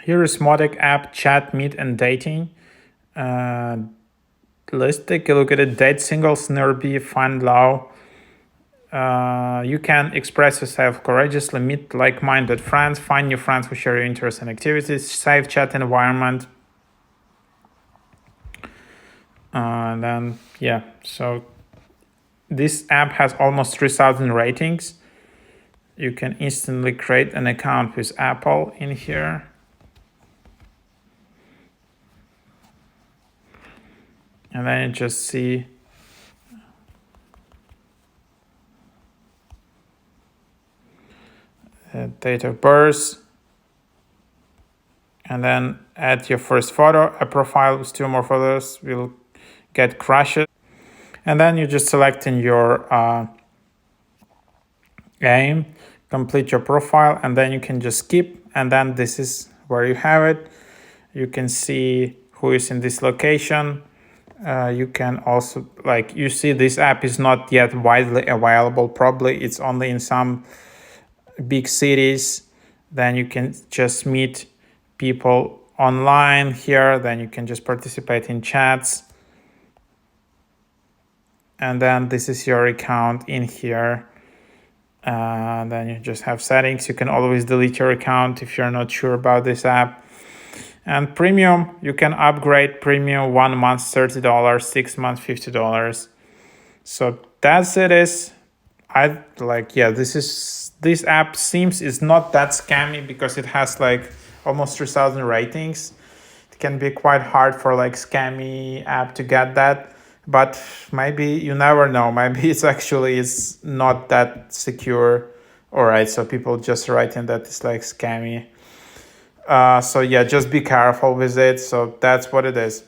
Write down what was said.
Here is Mottek app, chat, meet, and dating. Let's take a look at it. Date singles, nearby, find love. You can express yourself courageously, meet like-minded friends, find new friends who share your interests and activities, safe chat environment. Then yeah, so this app has almost 3,000 ratings. You can instantly create an account with Apple in here. And then you just see date of birth, and then add your first photo. A profile with 2 more photos will get crushed. And then you just select in your aim, complete your profile, and then you can just skip. And then this is where you have it. You can see who is in this location. You can also, like, you see this app is not yet widely available. Probably it's only in some big cities. Then you can just meet people online here. Then you can just participate in chats. And then this is your account in here. Then you just have settings. You can always delete your account if you're not sure about this app. And premium, you can upgrade premium 1 month $30, 6 months $50. So that's it is. I like, yeah, this app seems is not that scammy because it has like almost 3,000 ratings. It can be quite hard for like scammy app to get that, but maybe you never know. Maybe it's actually is not that secure. All right, so people just writing that it's like scammy. So yeah, just be careful with it. So that's what it is.